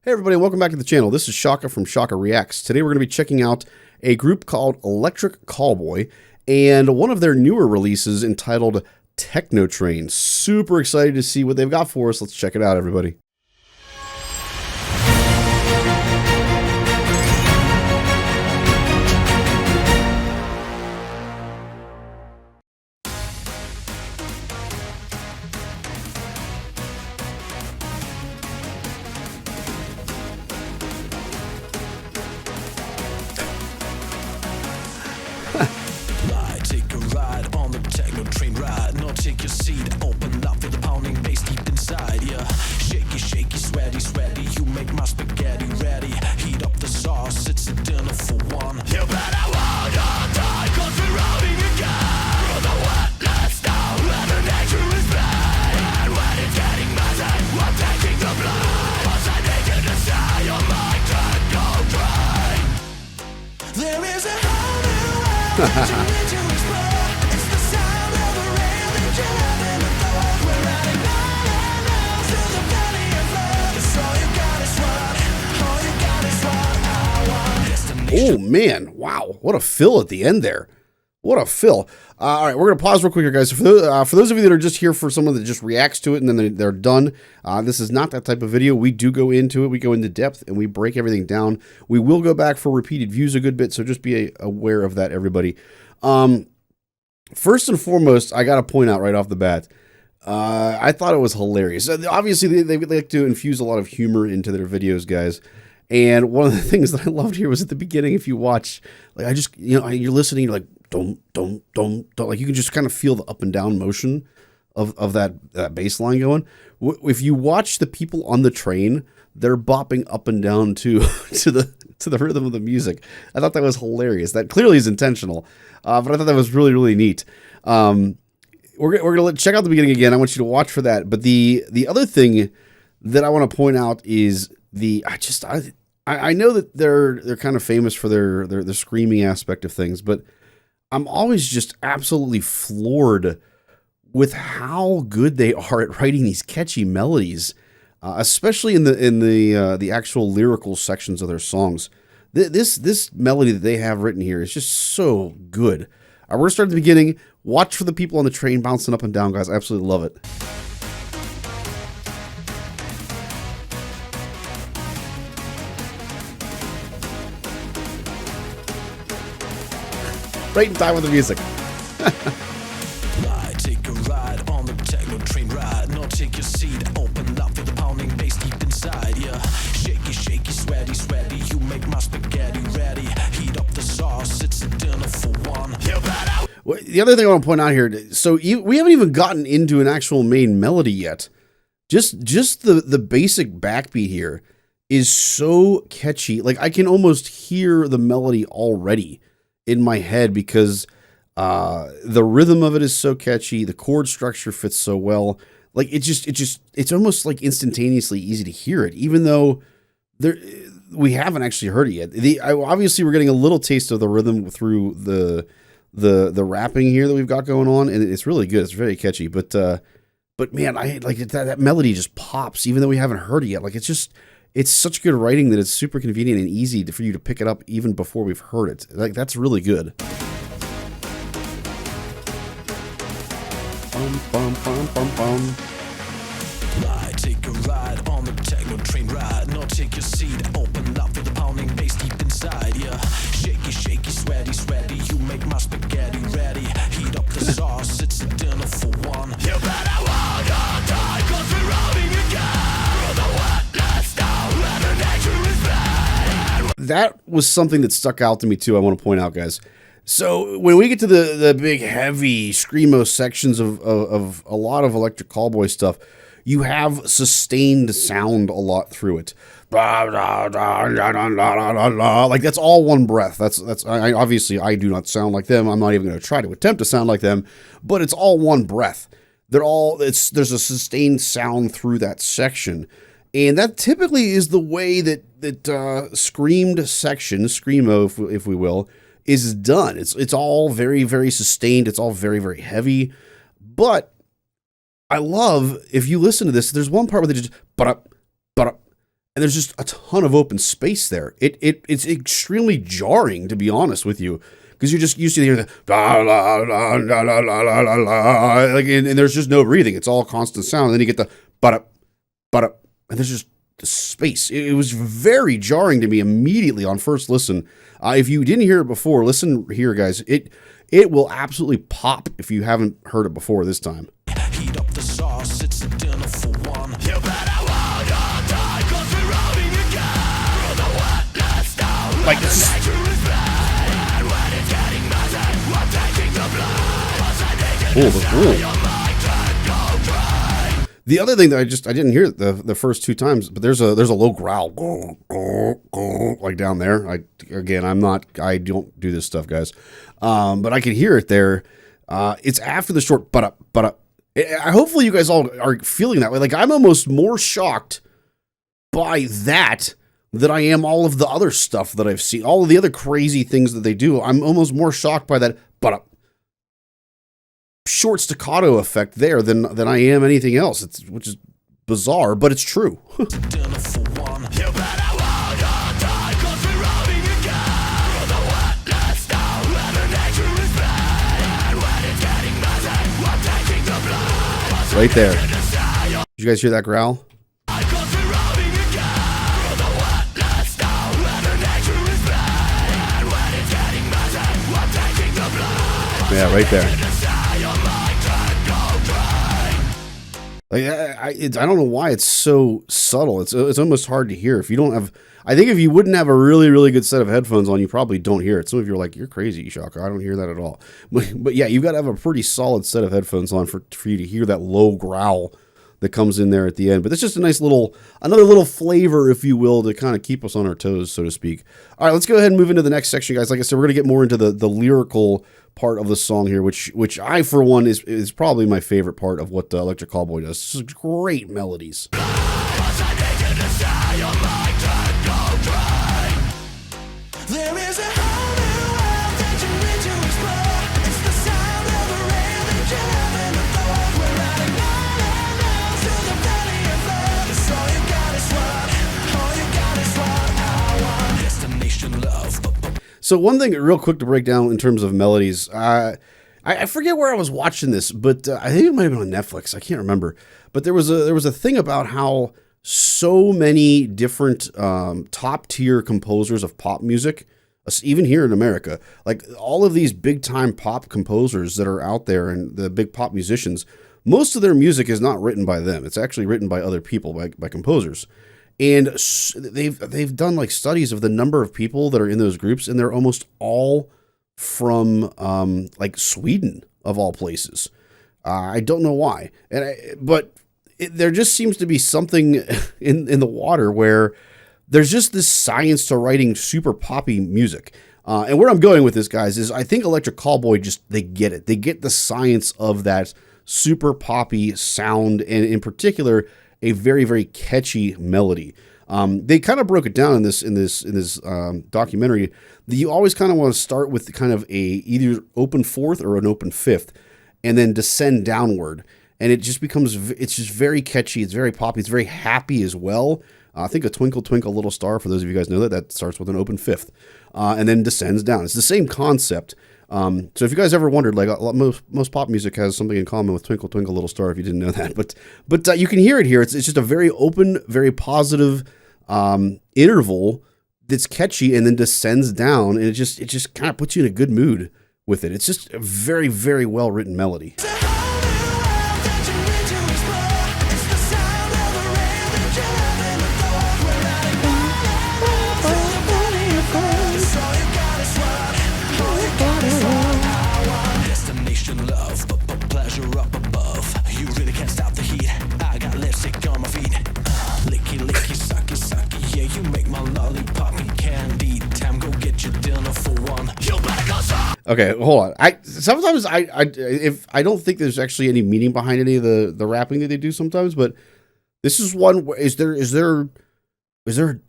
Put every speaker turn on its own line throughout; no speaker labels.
Hey everybody, welcome back to the channel. This is Shaka from Shaka Reacts. Today we're going to be checking out a group called Electric Callboy and one of their newer releases entitled Tekkno Train. Super excited to see what they've got for us. Let's check it out, everybody.
Take a ride on the Tekkno Train ride. No, take your seat, open up for the pounding bass deep inside. Yeah, shaky, shaky, sweaty, sweaty. You make my spaghetti ready. Heat up the sauce, it's a dinner for one. You better hold on tight, 'cause we're rolling again. Through the wetlands now, Mother Nature is back. And when it's getting messy, we're taking the blame. 'Cause I need you to stay on my Tekkno Train. There is a whole new world to explore. It's the sound of the rail that you haven't thought. We're riding miles to the valley of love. It's all you got is one. All you got is one. I want destination.
Oh man, wow, what a fill at the end there. What a fill. All right, we're going to pause real quick here, guys. For those of you that are just here for someone that just reacts to it and then they're done, this is not that type of video. We do go into it. We go into depth and we break everything down. We will go back for repeated views a good bit, so just be aware of that, everybody. First and foremost, I got to point out right off the bat, I thought it was hilarious. Obviously, they like to infuse a lot of humor into their videos, guys. And one of the things that I loved here was at the beginning, if you watch, like you're listening, you're like, don't, like you can just kind of feel the up and down motion of that bass line going. If you watch the people on the train, they're bopping up and down to the rhythm of the music. I thought that was hilarious. That clearly is intentional, but I thought that was really, really neat. We're gonna check out the beginning again. I want you to watch for that. But the other thing that I want to point out is I know that they're kind of famous for their screaming aspect of things, but I'm always just absolutely floored with how good they are at writing these catchy melodies, especially in the actual lyrical sections of their songs. This melody that they have written here is just so good. We're gonna start at the beginning. Watch for the people on the train bouncing up and down, guys. I absolutely love it. Right in time with the music.
Take a ride on the Tekkno Train ride. No, take your seat, open up for the pounding bass deep inside. Yeah, shaky, shaky, sweaty, sweaty. You make my spaghetti ready. Heat up the sauce, it's a dinner for one. You better.
Well, the other thing I want to point out here, so we haven't even gotten into an actual main melody yet. Just the basic backbeat here is so catchy. Like I can almost hear the melody already in my head because the rhythm of it is so catchy. The chord structure fits so well. Like it's almost like instantaneously easy to hear it, even though we haven't actually heard it yet. Obviously we're getting a little taste of the rhythm through the rapping here that we've got going on, and it's really good. It's very catchy, but man, I like that melody just pops, even though we haven't heard it yet. Like it's such good writing that it's super convenient and easy for you to pick it up even before we've heard it. Like that's really good. Bum, bum, bum, bum, bum.
Take a ride on the Tekkno Train ride. No, take your seat, open up for the pounding bass deep inside. Yeah, shaky, shaky, sweaty, sweaty. You make my spaghetti ready. Heat up the sauce, it's a dinner for one. You better hold on tight, 'cause we're rolling again. Through the wetlands now, Mother Nature is back.
That was something that stuck out to me too. I want to point out, guys. So when we get to the big heavy screamo sections of a lot of Electric Callboy stuff, you have sustained sound a lot through it. Like that's all one breath. Obviously I do not sound like them. I'm not even going to try to attempt to sound like them, but it's all one breath. There's a sustained sound through that section. And that typically is the way that screamed section, screamo if we will, is done. It's all very, very sustained. It's all very, very heavy. But I love, if you listen to this, there's one part where they just, but up, and there's just a ton of open space there. It's extremely jarring, to be honest with you, because you're just used to hearing the la la la la la la la la la, like, and there's just no breathing. It's all constant sound. And then you get the but up, and there's just the space. It was very jarring to me immediately on first listen. If you didn't hear it before, listen here, guys. It will absolutely pop if you haven't heard it before this time.
Heat up the sauce, it's a dinner for one. You better hold on tight, 'cause we're rolling again. Through the wetness down,
Like this. The other thing that I didn't hear the first two times, but there's a low growl, like down there. I don't do this stuff, guys, but I can hear it there. It's after the short but up. Hopefully you guys all are feeling that way. Like, I'm almost more shocked by that than I am all of the other stuff that I've seen, all of the other crazy things that they do. I'm almost more shocked by that but up short staccato effect there than I am anything else. Which is bizarre, but it's true. Right there. Did you guys hear that growl? Yeah, right there. Like, I don't know why it's so subtle. It's almost hard to hear if you don't have. I think if you wouldn't have a really, really good set of headphones on, you probably don't hear it. Some of you are like, "You're crazy, Shaka. I don't hear that at all." But yeah, you've got to have a pretty solid set of headphones on for you to hear that low growl that comes in there at the end. But it's just a nice another little flavor, if you will, to kind of keep us on our toes, so to speak. All right, let's go ahead and move into the next section, guys. Like I said, we're going to get more into the lyrical part of the song here, which I, for one, is probably my favorite part of what Electric Callboy does. It's just great melodies.
There is a whole new world that you need to explore. It's the sound of a rhythm jam and a thought. We're riding miles to the valley of love. It's all you got is what, all you got is what I want. Destination love.
So one thing real quick to break down in terms of melodies, I forget where I was watching this, but I think it might have been on Netflix. I can't remember. But there was a thing about how so many different top tier composers of pop music, even here in America, like all of these big time pop composers that are out there and the big pop musicians, most of their music is not written by them. It's actually written by other people, by composers. And they've done like studies of the number of people that are in those groups, and they're almost all from like Sweden, of all places. I don't know why, but there just seems to be something in the water where there's just this science to writing super poppy music. And where I'm going with this, guys, is I think Electric Callboy they get it. They get the science of that super poppy sound, and in particular, a very, very catchy melody. They kind of broke it down in this documentary that you always kind of want to start with kind of a either open fourth or an open fifth, and then descend downward. And it just it's just very catchy. It's very poppy. It's very happy as well. I think a Twinkle Twinkle Little Star, for those of you guys know that starts with an open fifth, and then descends down. It's the same concept. So if you guys ever wondered, like most pop music has something in common with Twinkle Twinkle Little Star, if you didn't know that, but you can hear it here. It's just a very open, very positive interval that's catchy, and then descends down, and it just kind of puts you in a good mood with it. It's just a very, very well written melody. Okay, hold on. Sometimes if I don't think there's actually any meaning behind any of the rapping that they do sometimes, but this is one. Is there?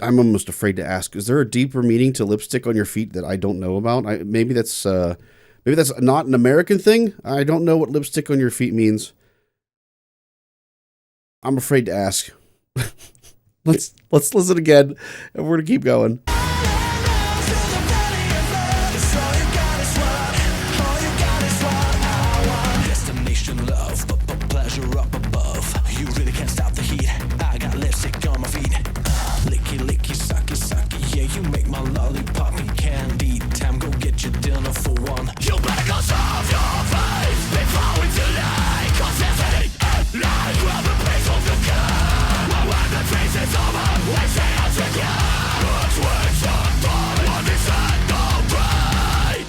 I'm almost afraid to ask. Is there a deeper meaning to lipstick on your feet that I don't know about? Maybe that's not an American thing. I don't know what lipstick on your feet means. I'm afraid to ask. Let's listen again, and we're gonna keep going.
Destination love, but pleasure up above. You really can't stop the heat. I got lipstick on my feet. Licky, licky, sucky, sucky. Yeah, you make my lollipoppy candy. Time, go get your dinner for one. You better go solve your face before it's too late. 'Cause there's any life grab a piece of your car. When the face is over, we say it's secure. It's worth your time on this end of right.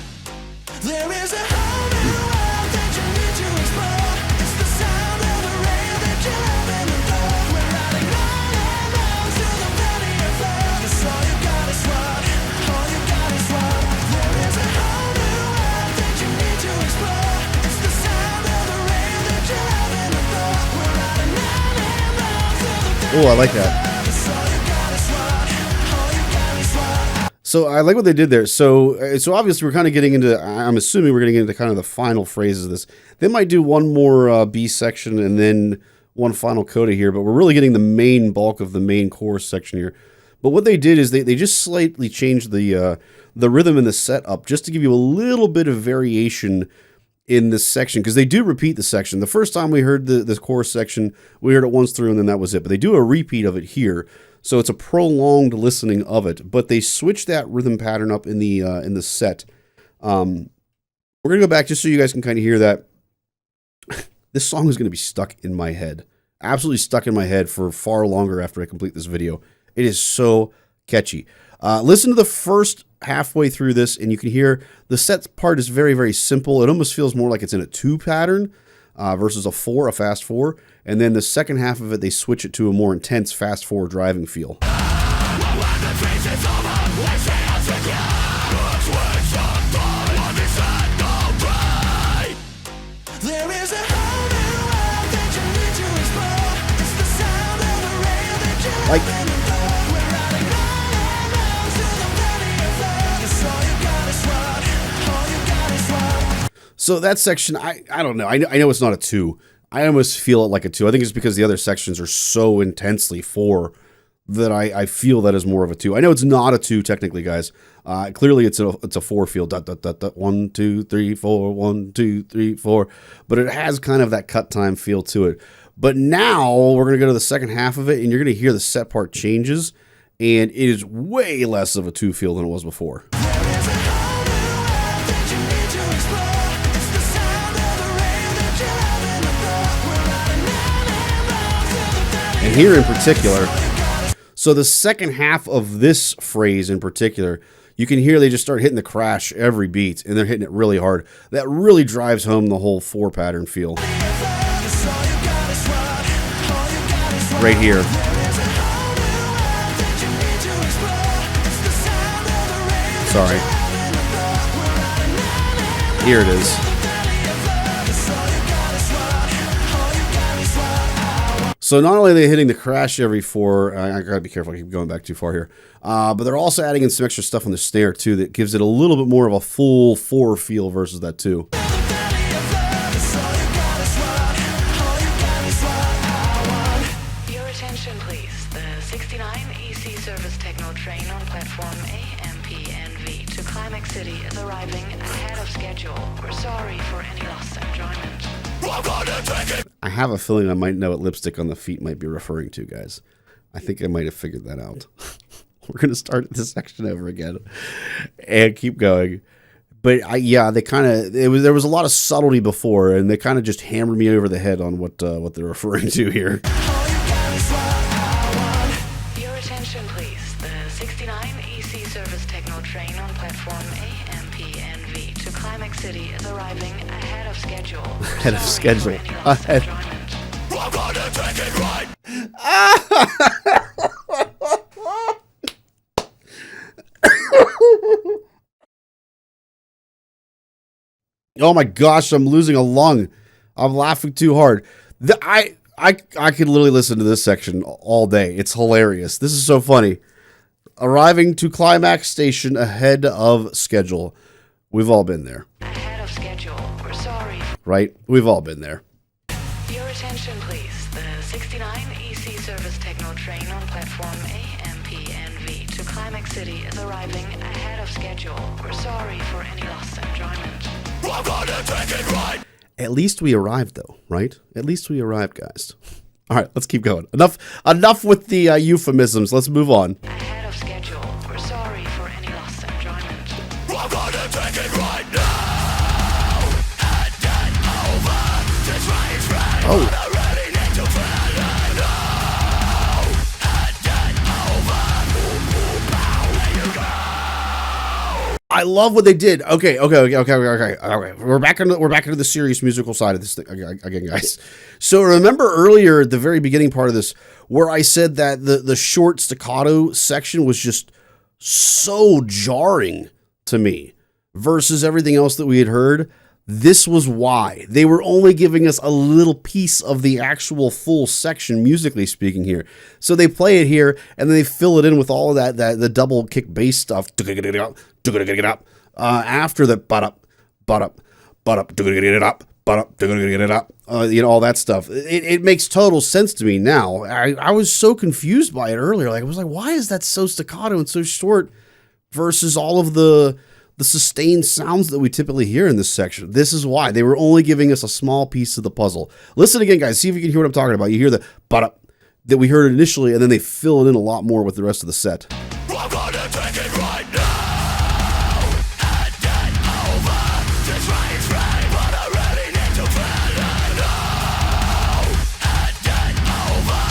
There is a whole new world that you need to explore. It's the sound of the rain that you have in the floor. We're riding round and round till the valley of love. It's all you got is what, all you got is what. There is a whole new world that you need to explore. It's the sound of the rain that you have in the floor. We're riding round and round till the valley
Oh, I like that.
of love. It's all you got is what, all you got is what.
So I like what they did there. So obviously we're kind of getting into, I'm assuming we're getting into kind of the final phrases of this. They might do one more B section and then one final coda here, but we're really getting the main bulk of the main chorus section here. But what they did is they just slightly changed the rhythm and the setup just to give you a little bit of variation in this section, because they do repeat the section. The first time we heard this chorus section, we heard it once through and then that was it. But they do a repeat of it here. So it's a prolonged listening of it, but they switch that rhythm pattern up in the set. We're gonna go back just so you guys can kind of hear that. This song is gonna be stuck in my head, absolutely stuck in my head for far longer after I complete this video. It is so catchy. Listen to the first halfway through this, and you can hear the set part is very, very simple. It almost feels more like it's in a 2 pattern versus a 4, a fast 4. And then the second half of it, they switch it to a more intense fast 4 driving feel. Like, so that section, I don't know. I know it's not a 2. I almost feel it like a 2. I think it's because the other sections are so intensely 4 that I feel that is more of a 2. I know it's not a 2 technically, guys. Clearly it's a 4 feel. Dot, dot, dot, dot, 1, 2, 3, 4, 1, 2, 3, 4. But it has kind of that cut time feel to it. But now we're going to go to the second half of it, and you're going to hear the set part changes, and it is way less of a 2 feel than it was before. And here in particular, so the second half of this phrase in particular, you can hear they just start hitting the crash every beat, and they're hitting it really hard. That really drives home the whole 4 pattern feel. Right here. Sorry. Here it is. So not only are they hitting the crash every 4, I gotta be careful, I keep going back too far here, but they're also adding in some extra stuff on the snare too that gives it a little bit more of a full 4 feel versus that 2.
Your attention please, the 69 EC service Tekkno Train on platform A, M, P, and V to Climax City is arriving ahead of schedule. We're sorry for any lost enjoyment.
I have a feeling I might know what lipstick on the feet might be referring to, guys. I think I might have figured that out. We're going to start this section over again and keep going. But yeah, they kind of, there was a lot of subtlety before, and they kind of just hammered me over the head on what they're referring to here.
Your attention please, the 69 EC service Tekkno Train on platform A, M, P, and V to Climax City is arriving ahead of schedule.
Ahead of schedule. Ahead.
I'm gonna take it right.
Oh my gosh, I'm losing a lung. I'm laughing too hard. I could literally listen to this section all day. It's hilarious. This is so funny. Arriving to Climax Station ahead of schedule. We've all been there.
Ahead of schedule. We're sorry.
Right? We've all been there.
Your attention please, the 69 EC service Tekkno Train on platform City is arriving ahead of schedule. We're sorry for any lost enjoyment.
I'm gonna take it right.
At least we arrived, though, right? At least we arrived, guys. All right, let's keep going. Enough with the euphemisms. Let's move on.
Ahead of schedule. We're sorry for any lost enjoyment.
I'm gonna take it right now. And then over. This rain's ready.
Oh.
I really need to feel it now. And then over. Bow, there you go.
I love what they did. Okay. We're back into the serious musical side of this thing again, guys. So remember earlier at the very beginning part of this where I said that the short staccato section was just so jarring to me versus everything else that we had heard. This was why. They were only giving us a little piece of the actual full section, musically speaking here. So they play it here, and then they fill it in with all of that the double kick bass stuff. After the but-up, all that stuff. It makes total sense to me now. I was so confused by it earlier. I was like, why is that so staccato and so short versus all of the sustained sounds that we typically hear in this section? This is why. They were only giving us a small piece of the puzzle. Listen again, guys. See if you can hear what I'm talking about. You hear the but-up that we heard initially, and then they fill it in a lot more with the rest of the set.
I'm gonna take it right now. And then over. This rain's ready, but I really need to feel it now. And then over.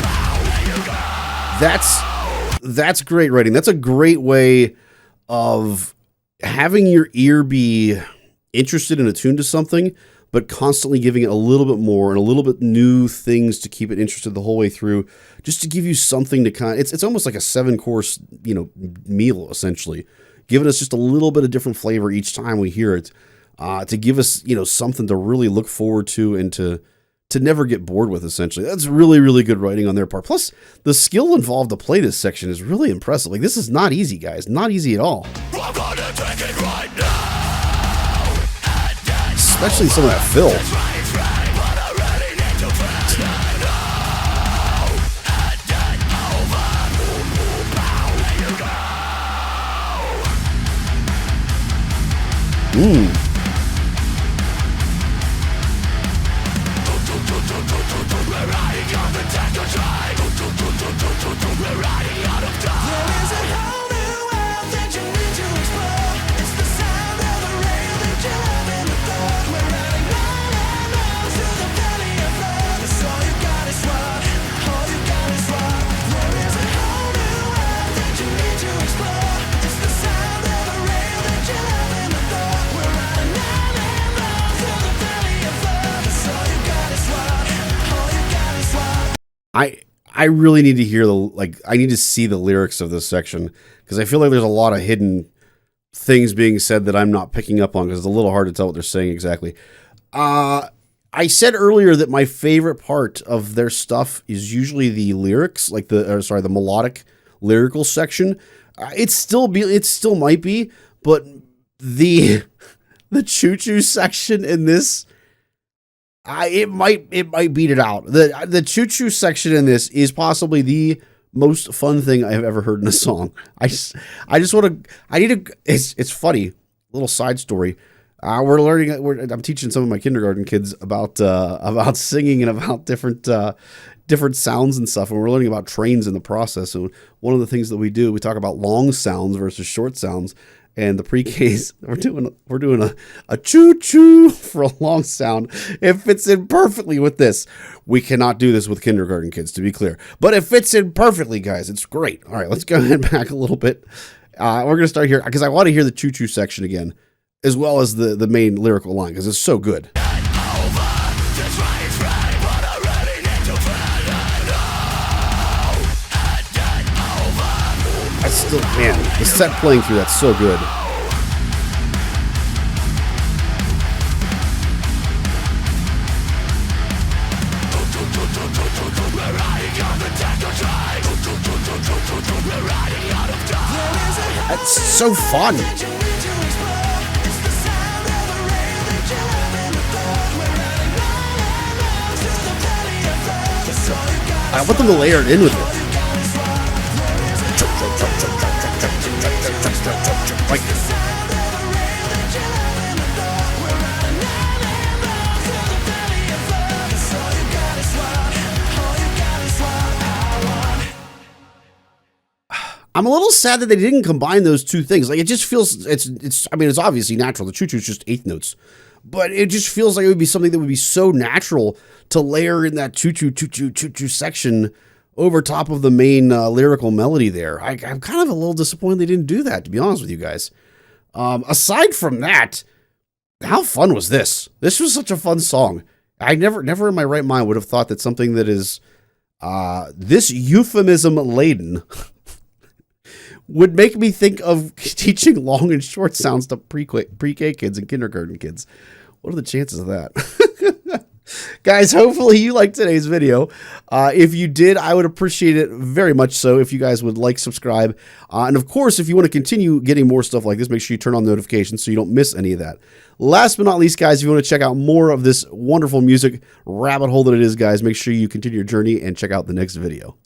Bow, there you go.
That's great writing. That's a great way of having your ear be interested and attuned to something, but constantly giving it a little bit more and a little bit new things to keep it interested the whole way through, just to give you something to kind of, it's almost like a 7-course, meal, essentially, giving us just a little bit of different flavor each time we hear it, to give us, something to really look forward to and to never get bored with, essentially. That's really, really good writing on their part. Plus, the skill involved to play this section is really impressive. Like, this is not easy, guys. Not easy at all.
I'm gonna take it right now. And then
Especially some of that fill.
this rain's ready, but I really need to feel it now. And then over. Bow, there you go. We're riding on the Tekkno Train. We're riding out of time. There is a whole new world that you need to explore. It's the sound of the rail that you have in the thought. We're riding round and round through the valley of love. It's all you got is what, all you got is what. There is a whole new world that you need to explore. It's the sound of the rail that you have in the thought. We're riding round and round through the valley of love. It's all you got is what, all you got is what.
I really need to hear I need to see the lyrics of this section, because I feel like there's a lot of hidden things being said that I'm not picking up on, because it's a little hard to tell what they're saying exactly. I said earlier that my favorite part of their stuff is usually the lyrics, like the melodic lyrical section. It still might be, but the choo-choo section in this, it might beat it out. The choo-choo section in this is possibly the most fun thing I have ever heard in a song. It's funny. Little side story. I'm teaching some of my kindergarten kids about singing and about different sounds and stuff, and we're learning about trains in the process. And one of the things that we talk about long sounds versus short sounds. And the pre-Ks, we're doing a choo-choo for a long sound. It fits in perfectly with this. We cannot do this with kindergarten kids, to be clear. But it fits in perfectly, guys. It's great. All right, let's go ahead back a little bit. We're going to start here, because I want to hear the choo-choo section again, as well as the main lyrical line, because it's so good. Man, the set playing through that's so good. That's so fun. I want them to layer it in with it. Like, I'm a little sad that they didn't combine those two things. Like, it just feels, I mean, it's obviously natural. The choo-choo is just eighth notes. But it just feels like it would be something that would be so natural to layer in that choo-choo, choo-choo, choo-choo section over top of the main lyrical melody there. I'm kind of a little disappointed they didn't do that, to be honest with you guys. Aside from that, how fun was this? This was such a fun song. I never in my right mind would have thought that something that is this euphemism laden would make me think of teaching long and short sounds to pre-K kids and kindergarten kids. What are the chances of that? Guys, hopefully you liked today's video. If you did, I would appreciate it very much so if you guys would like, subscribe. And of course, if you want to continue getting more stuff like this, make sure you turn on notifications so you don't miss any of that. Last but not least, guys, if you want to check out more of this wonderful music rabbit hole that it is, guys, make sure you continue your journey and check out the next video.